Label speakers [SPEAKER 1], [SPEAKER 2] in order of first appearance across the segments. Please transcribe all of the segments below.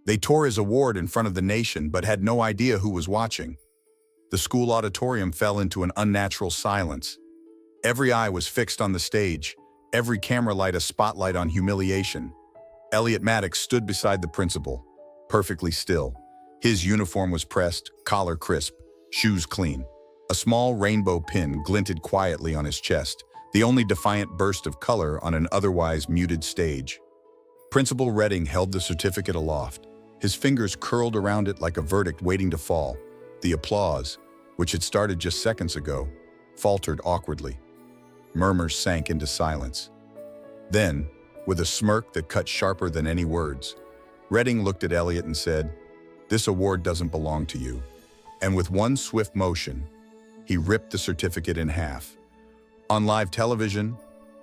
[SPEAKER 1] They tore his award in front of the nation but had no idea who was watching. The school auditorium fell into an unnatural silence. Every eye was fixed on the stage, every camera light a spotlight on humiliation. Eliot Maddox stood beside the principal, perfectly still. His uniform was pressed, collar crisp, shoes clean. A small rainbow pin glinted quietly on his chest, the only defiant burst of color on an otherwise muted stage. Principal Redding held the certificate aloft, his fingers curled around it like a verdict waiting to fall. The applause, which had started just seconds ago, faltered awkwardly. Murmurs sank into silence. Then, with a smirk that cut sharper than any words, Redding looked at Eliot and said, "This award doesn't belong to you." And with one swift motion, he ripped the certificate in half. On live television,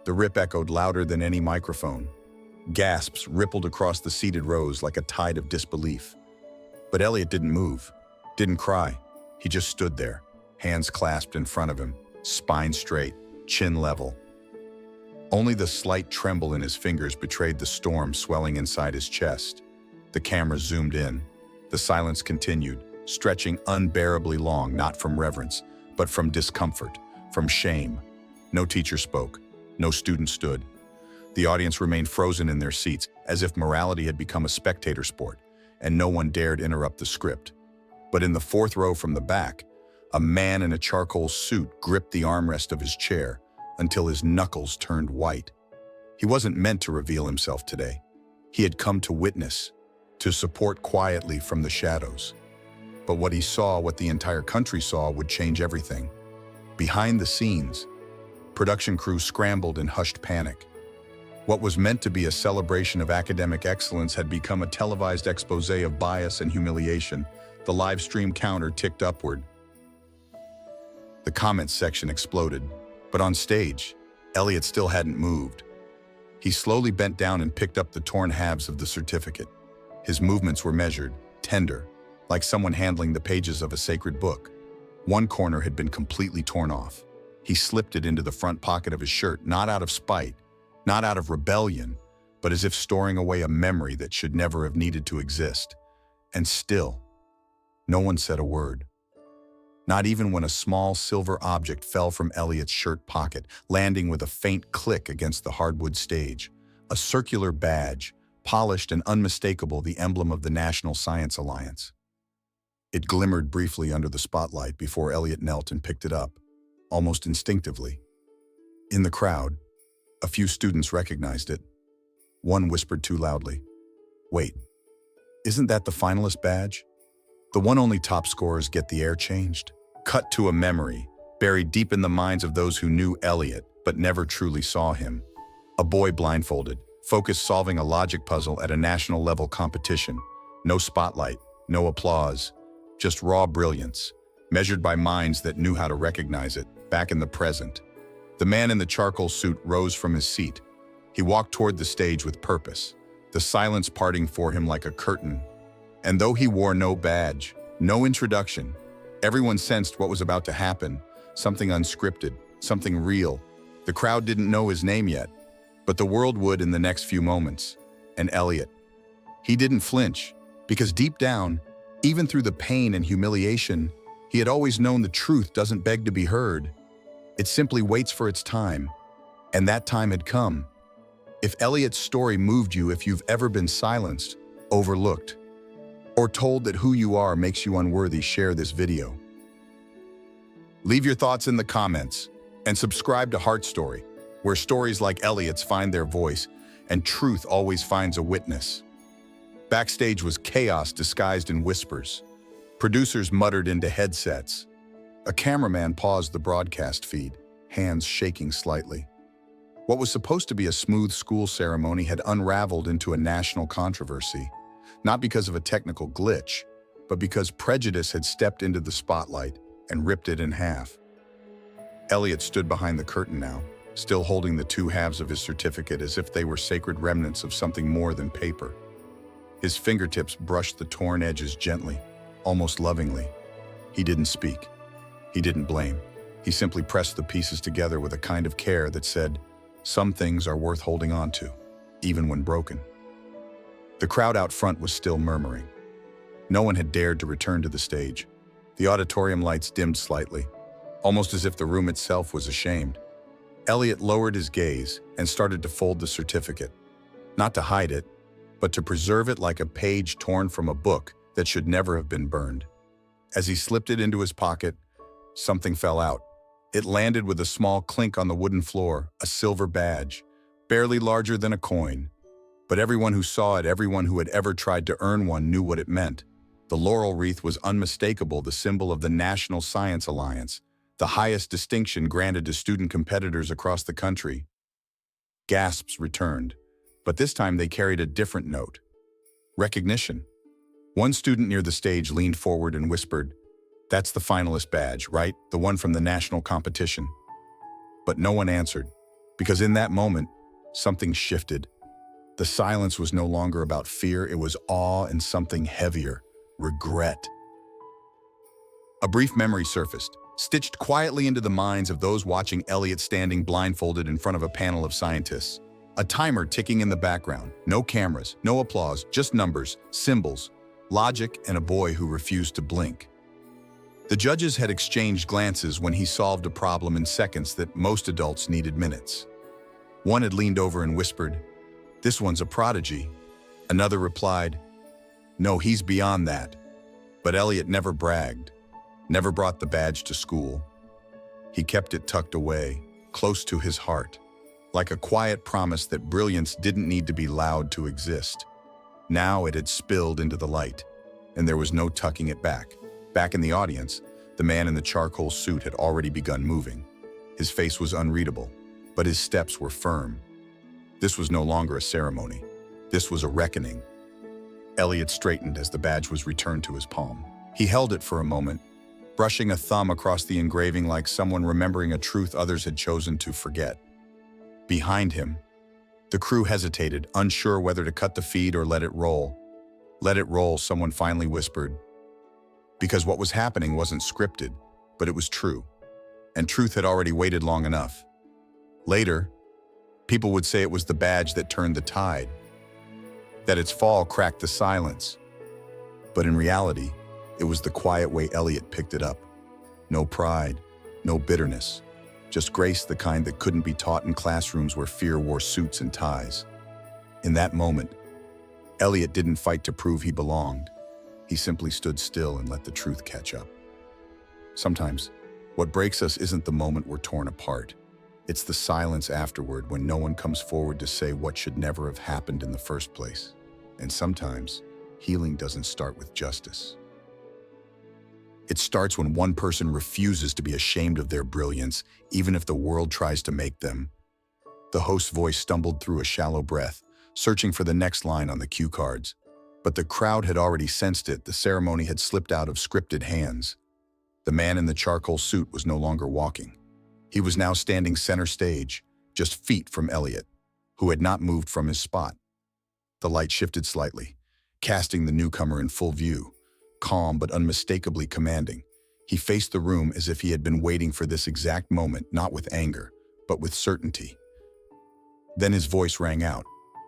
[SPEAKER 1] the rip echoed louder than any microphone. Gasps rippled across the seated rows like a tide of disbelief. But Eliot didn't move, didn't cry. He just stood there, hands clasped in front of him, spine straight, chin level. Only the slight tremble in his fingers betrayed the storm swelling inside his chest. The camera zoomed in. The silence continued, stretching unbearably long, not from reverence, but from discomfort, from shame. No teacher spoke. No student stood. The audience remained frozen in their seats, as if morality had become a spectator sport, and no one dared interrupt the script. But in the fourth row from the back, a man in a charcoal suit gripped the armrest of his chair until his knuckles turned white. He wasn't meant to reveal himself today. He had come to witness, to support quietly from the shadows. But what he saw, what the entire country saw, would change everything. Behind the scenes, production crews scrambled in hushed panic. What was meant to be a celebration of academic excellence had become a televised expose of bias and humiliation. The live stream counter ticked upward. The comments section exploded, but on stage, Eliot still hadn't moved. He slowly bent down and picked up the torn halves of the certificate. His movements were measured, tender, like someone handling the pages of a sacred book. One corner had been completely torn off. He slipped it into the front pocket of his shirt, not out of spite, not out of rebellion, but as if storing away a memory that should never have needed to exist. And still, no one said a word. Not even when a small silver object fell from Eliot's shirt pocket, landing with a faint click against the hardwood stage. A circular badge, polished and unmistakable, the emblem of the National Science Alliance. It glimmered briefly under the spotlight before Eliot knelt and picked it up, almost instinctively. In the crowd, a few students recognized it. One whispered too loudly, "Wait, isn't that the finalist badge? The one only top scorers get the air changed?" Cut to a memory, buried deep in the minds of those who knew Eliot but never truly saw him. A boy blindfolded, focused solving a logic puzzle at a national-level competition. No spotlight, no applause, just raw brilliance, measured by minds that knew how to recognize it, back in the present. The man in the charcoal suit rose from his seat. He walked toward the stage with purpose, the silence parting for him like a curtain. And though he wore no badge, no introduction, everyone sensed what was about to happen, something unscripted, something real. The crowd didn't know his name yet, but the world would in the next few moments. And Eliot, he didn't flinch, because deep down, even through the pain and humiliation, he had always known the truth doesn't beg to be heard. It simply waits for its time, and that time had come. If Eliot's story moved you, if you've ever been silenced, overlooked, or told that who you are makes you unworthy, share this video. Leave your thoughts in the comments, and subscribe to Heartstorie, where stories like Eliot's find their voice, and truth always finds a witness. Backstage was chaos disguised in whispers. Producers muttered into headsets. A cameraman paused the broadcast feed, hands shaking slightly. What was supposed to be a smooth school ceremony had unraveled into a national controversy, not because of a technical glitch, but because prejudice had stepped into the spotlight and ripped it in half. Eliot stood behind the curtain now, still holding the two halves of his certificate as if they were sacred remnants of something more than paper. His fingertips brushed the torn edges gently, almost lovingly. He didn't speak. He didn't blame. He simply pressed the pieces together with a kind of care that said, some things are worth holding on to, even when broken. The crowd out front was still murmuring. No one had dared to return to the stage. The auditorium lights dimmed slightly, almost as if the room itself was ashamed. Eliot lowered his gaze and started to fold the certificate, not to hide it, but to preserve it like a page torn from a book that should never have been burned. As he slipped it into his pocket, something fell out. It landed with a small clink on the wooden floor, a silver badge, barely larger than a coin. But everyone who saw it, everyone who had ever tried to earn one, knew what it meant. The laurel wreath was unmistakable, the symbol of the National Science Alliance, the highest distinction granted to student competitors across the country. Gasps returned, but this time they carried a different note. Recognition. One student near the stage leaned forward and whispered, "That's the finalist badge, right? The one from the national competition." But no one answered, because in that moment, something shifted. The silence was no longer about fear, it was awe and something heavier, regret. A brief memory surfaced, stitched quietly into the minds of those watching Eliot standing blindfolded in front of a panel of scientists. A timer ticking in the background, no cameras, no applause, just numbers, symbols, logic, and a boy who refused to blink. The judges had exchanged glances when he solved a problem in seconds that most adults needed minutes. One had leaned over and whispered, "This one's a prodigy." Another replied, "No, he's beyond that." But Eliot never bragged, never brought the badge to school. He kept it tucked away, close to his heart, like a quiet promise that brilliance didn't need to be loud to exist. Now it had spilled into the light, and there was no tucking it back. Back in the audience, the man in the charcoal suit had already begun moving. His face was unreadable, but his steps were firm. This was no longer a ceremony. This was a reckoning. Eliot straightened as the badge was returned to his palm. He held it for a moment, brushing a thumb across the engraving like someone remembering a truth others had chosen to forget. Behind him, the crew hesitated, unsure whether to cut the feed or let it roll. "Let it roll," someone finally whispered. Because what was happening wasn't scripted, but it was true. And truth had already waited long enough. Later, people would say it was the badge that turned the tide, that its fall cracked the silence. But in reality, it was the quiet way Eliot picked it up. No pride, no bitterness, just grace, the kind that couldn't be taught in classrooms where fear wore suits and ties. In that moment, Eliot didn't fight to prove he belonged. He simply stood still and let the truth catch up. Sometimes, what breaks us isn't the moment we're torn apart. It's the silence afterward when no one comes forward to say what should never have happened in the first place. And sometimes, healing doesn't start with justice. It starts when one person refuses to be ashamed of their brilliance, even if the world tries to make them. The host's voice stumbled through a shallow breath, searching for the next line on the cue cards. But the crowd had already sensed it. The ceremony had slipped out of scripted hands. The man in the charcoal suit was no longer walking. He was now standing center stage, just feet from Eliot, who had not moved from his spot. The light shifted slightly, casting the newcomer in full view. Calm but unmistakably commanding, he faced the room as if he had been waiting for this exact moment, not with anger, but with certainty. Then his voice rang out,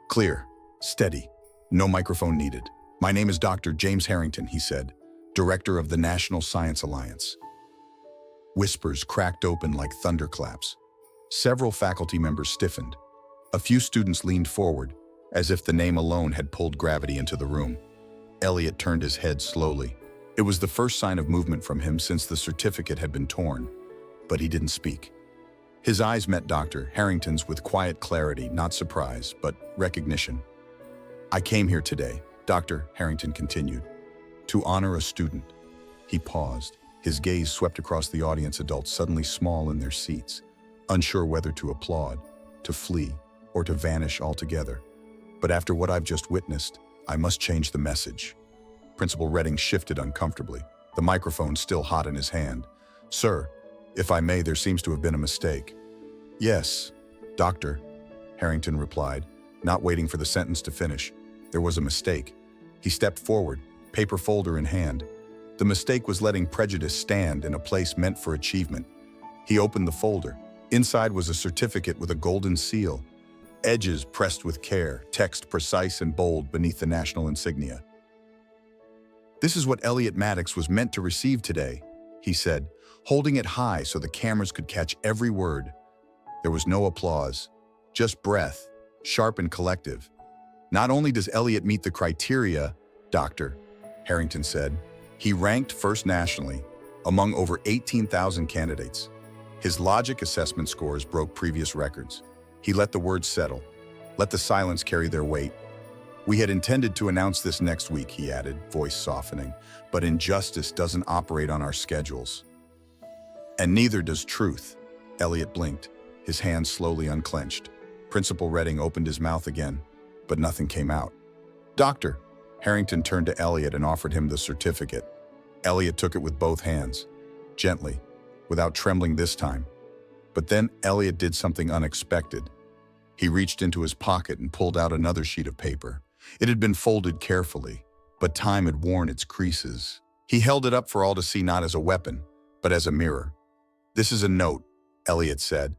[SPEAKER 1] clear, steady, no microphone needed. "My name is Dr. James Harrington," he said, "Director of the National Science Alliance." Whispers cracked open like thunderclaps. Several faculty members stiffened. A few students leaned forward, as if the name alone had pulled gravity into the room. Eliot turned his head slowly. It was the first sign of movement from him since the certificate had been torn, but he didn't speak. His eyes met Dr. Harrington's with quiet clarity, not surprise, but recognition. "I came here today," Dr. Harrington continued, "to honor a student." He paused. His gaze swept across the audience, adults suddenly small in their seats, unsure whether to applaud, to flee, or to vanish altogether. "But after what I've just witnessed, I must change the message." Principal Redding shifted uncomfortably, the microphone still hot in his hand. "Sir, if I may, there seems to have been a mistake." "Yes, Doctor," Harrington replied, not waiting for the sentence to finish. "There was a mistake." He stepped forward, paper folder in hand. The mistake was letting prejudice stand in a place meant for achievement. He opened the folder. Inside was a certificate with a golden seal. edges pressed with care, text precise and bold beneath the national insignia. "This is what Eliot Maddox was meant to receive today," he said, holding it high so the cameras could catch every word. There was no applause, just breath, sharp and collective. "Not only does Eliot meet the criteria, Dr. Harrington said, he ranked first nationally, among over 18,000 candidates. His logic assessment scores broke previous records. He let the words settle, let the silence carry their weight. We had intended to announce this next week," he added, voice softening, "but injustice doesn't operate on our schedules. And neither does truth." Eliot blinked, his hands slowly unclenched. Principal Redding opened his mouth again, but nothing came out. "Doctor," Harrington turned to Eliot and offered him the certificate. Eliot took it with both hands, gently, without trembling this time. But then Eliot did something unexpected. He reached into his pocket and pulled out another sheet of paper. It had been folded carefully, but time had worn its creases. He held it up for all to see, not as a weapon, but as a mirror. "This is a note," Eliot said,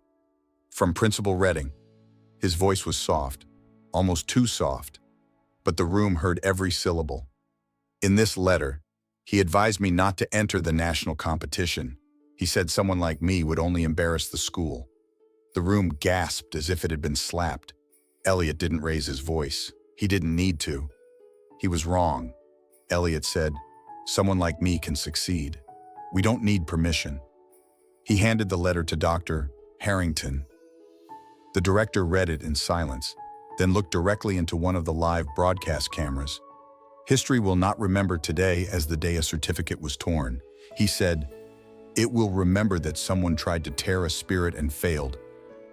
[SPEAKER 1] "from Principal Redding." His voice was soft, almost too soft, but the room heard every syllable. "In this letter, he advised me not to enter the national competition. He said someone like me would only embarrass the school." The room gasped as if it had been slapped. Eliot didn't raise his voice. He didn't need to. "He was wrong," Eliot said. "Someone like me can succeed. We don't need permission." He handed the letter to Dr. Harrington. The director read it in silence, then looked directly into one of the live broadcast cameras. "History will not remember today as the day a certificate was torn," he said. "It will remember that someone tried to tear a spirit and failed."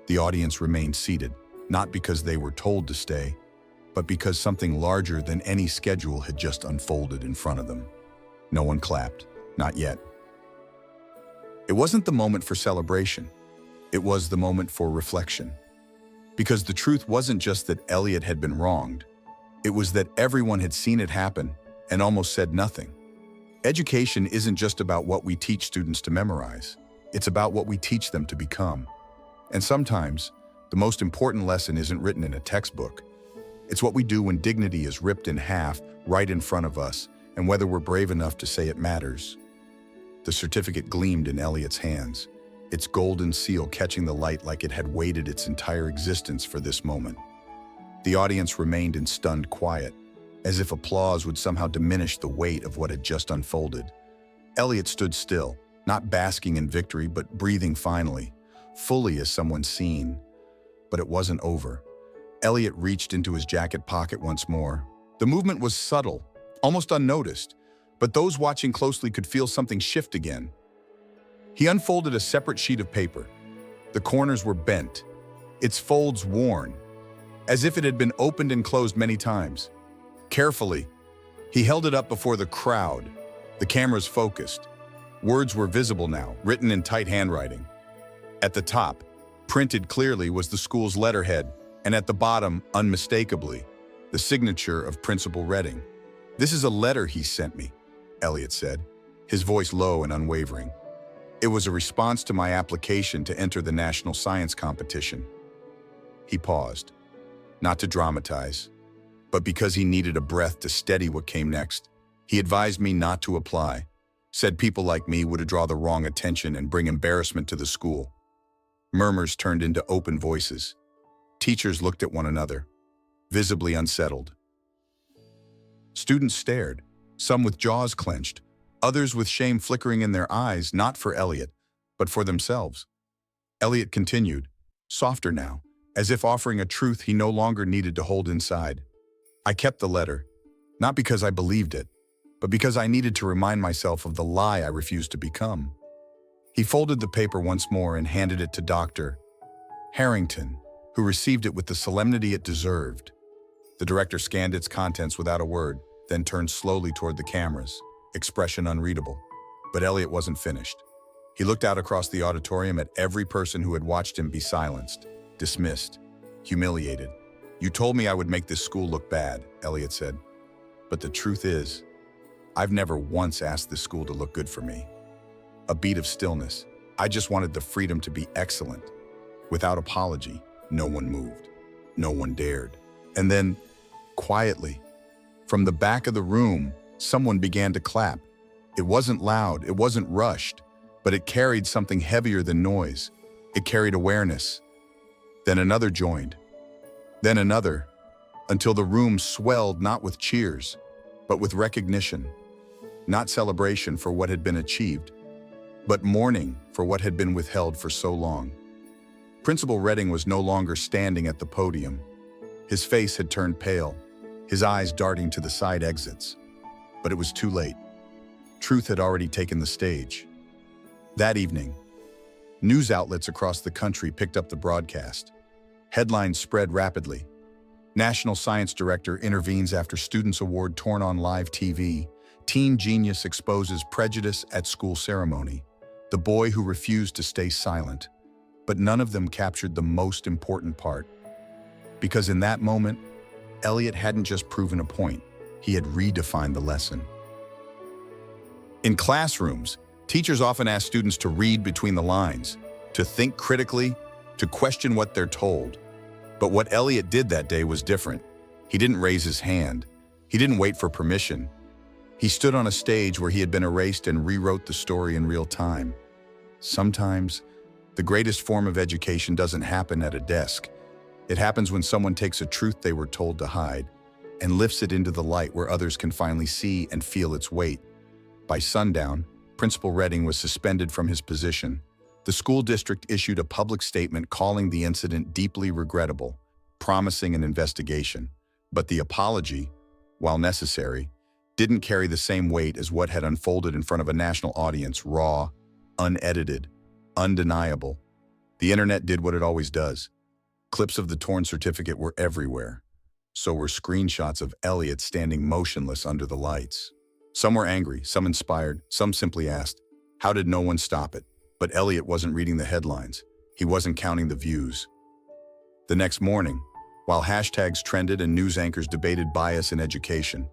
[SPEAKER 1] The audience remained seated, not because they were told to stay, but because something larger than any schedule had just unfolded in front of them. No one clapped, not yet. It wasn't the moment for celebration. It was the moment for reflection. Because the truth wasn't just that Eliot had been wronged. It was that everyone had seen it happen and almost said nothing. Education isn't just about what we teach students to memorize. It's about what we teach them to become. And sometimes, the most important lesson isn't written in a textbook. It's what we do when dignity is ripped in half right in front of us, and whether we're brave enough to say it matters. The certificate gleamed in Eliot's hands, its golden seal catching the light like it had waited its entire existence for this moment. The audience remained in stunned quiet, as if applause would somehow diminish the weight of what had just unfolded. Eliot stood still, not basking in victory, but breathing finally, fully as someone seen. But it wasn't over. Eliot reached into his jacket pocket once more. The movement was subtle, almost unnoticed, but those watching closely could feel something shift again. He unfolded a separate sheet of paper. The corners were bent, its folds worn, as if it had been opened and closed many times. Carefully, he held it up before the crowd. The cameras focused. Words were visible now, written in tight handwriting. At the top, printed clearly, was the school's letterhead, and at the bottom, unmistakably, the signature of Principal Redding. "This is a letter he sent me," Eliot said, his voice low and unwavering. "It was a response to my application to enter the national science competition." He paused, not to dramatize, but because he needed a breath to steady what came next. "He advised me not to apply, said people like me would draw the wrong attention and bring embarrassment to the school." Murmurs turned into open voices. Teachers looked at one another, visibly unsettled. Students stared, some with jaws clenched, others with shame flickering in their eyes, not for Eliot, but for themselves. Eliot continued, softer now, as if offering a truth he no longer needed to hold inside. "I kept the letter, not because I believed it, but because I needed to remind myself of the lie I refused to become." He folded the paper once more and handed it to Dr. Harrington, who received it with the solemnity it deserved. The director scanned its contents without a word, then turned slowly toward the cameras, expression unreadable. But Eliot wasn't finished. He looked out across the auditorium at every person who had watched him be silenced, dismissed, humiliated. "You told me I would make this school look bad," Eliot said. "But the truth is, I've never once asked this school to look good for me." A beat of stillness. I just wanted the freedom to be excellent. Without apology, no one moved. No one dared. And then, quietly, from the back of the room, someone began to clap. It wasn't loud, it wasn't rushed, but it carried something heavier than noise. It carried awareness. Then another joined. Then another, until the room swelled not with cheers, but with recognition. Not celebration for what had been achieved, but mourning for what had been withheld for so long. Principal Redding was no longer standing at the podium. His face had turned pale, his eyes darting to the side exits. But it was too late. Truth had already taken the stage. That evening, news outlets across the country picked up the broadcast. Headlines spread rapidly. National Science Director intervenes after Students' Award torn on live TV. Teen genius exposes prejudice at school ceremony. The boy who refused to stay silent. But none of them captured the most important part. Because in that moment, Eliot hadn't just proven a point, he had redefined the lesson. In classrooms, teachers often ask students to read between the lines, to think critically, to question what they're told. But what Eliot did that day was different. He didn't raise his hand. He didn't wait for permission. He stood on a stage where he had been erased and rewrote the story in real time. Sometimes, the greatest form of education doesn't happen at a desk. It happens when someone takes a truth they were told to hide and lifts it into the light where others can finally see and feel its weight. By sundown, Principal Redding was suspended from his position. The school district issued a public statement calling the incident deeply regrettable, promising an investigation. But the apology, while necessary, didn't carry the same weight as what had unfolded in front of a national audience, raw, unedited, undeniable. The internet did what it always does. Clips of the torn certificate were everywhere. So were screenshots of Eliot standing motionless under the lights. Some were angry, some inspired, some simply asked, how did no one stop it? But Eliot wasn't reading the headlines. He wasn't counting the views. The next morning, while hashtags trended and news anchors debated bias in education,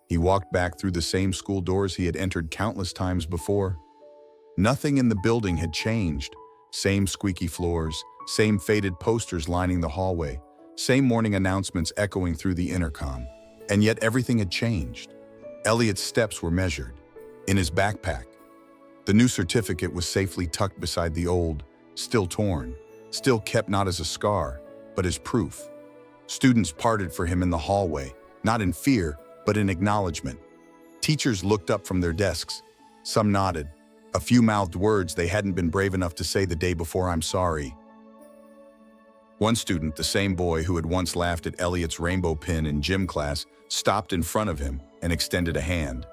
[SPEAKER 1] he walked back through the same school doors he had entered countless times before. Nothing in the building had changed. Same squeaky floors, same faded posters lining the hallway, same morning announcements echoing through the intercom. And yet everything had changed. Eliot's steps were measured. In his backpack, the new certificate was safely tucked beside the old, still torn, still kept not as a scar, but as proof. Students parted for him in the hallway, not in fear, but in acknowledgement. Teachers looked up from their desks. Some nodded. A few mouthed words they hadn't been brave enough to say the day before, I'm sorry. One student, the same boy who had once laughed at Eliot's rainbow pin in gym class, stopped in front of him and extended a hand.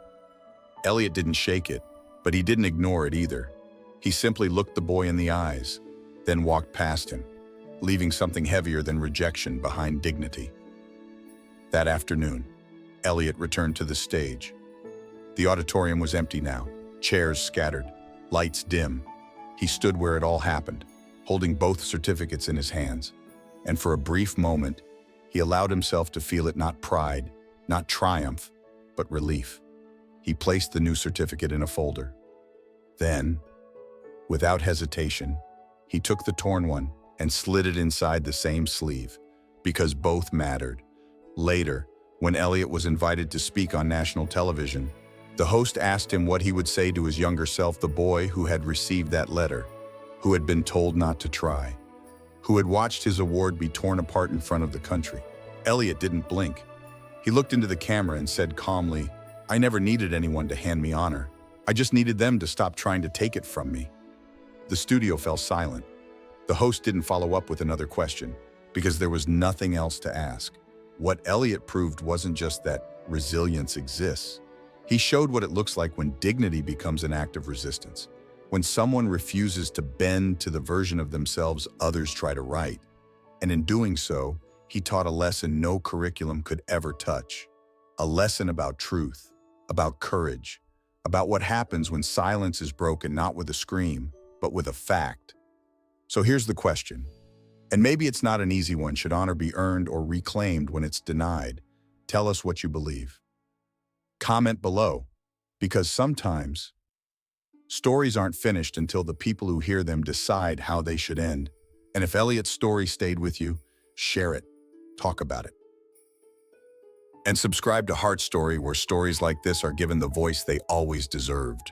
[SPEAKER 1] Eliot didn't shake it, but he didn't ignore it either. He simply looked the boy in the eyes, then walked past him, leaving something heavier than rejection behind dignity. That afternoon, Eliot returned to the stage. The auditorium was empty now, chairs scattered, lights dim. He stood where it all happened, holding both certificates in his hands. And for a brief moment, he allowed himself to feel it not pride, not triumph, but relief. He placed the new certificate in a folder. Then, without hesitation, he took the torn one and slid it inside the same sleeve, because both mattered. Later, when Eliot was invited to speak on national television, the host asked him what he would say to his younger self, the boy who had received that letter, who had been told not to try, who had watched his award be torn apart in front of the country. Eliot didn't blink. He looked into the camera and said calmly, I never needed anyone to hand me honor. I just needed them to stop trying to take it from me. The studio fell silent. The host didn't follow up with another question, because there was nothing else to ask. What Eliot proved wasn't just that resilience exists. He showed what it looks like when dignity becomes an act of resistance, when someone refuses to bend to the version of themselves others try to write. And in doing so, he taught a lesson no curriculum could ever touch. A lesson about truth, about courage, about what happens when silence is broken not with a scream, but with a fact. So here's the question, and maybe it's not an easy one. Should honor be earned or reclaimed when it's denied? Tell us what you believe. Comment below, because sometimes stories aren't finished until the people who hear them decide how they should end. And if Eliot's story stayed with you, share it. Talk about it. And subscribe to Heartstorie, where stories like this are given the voice they always deserved.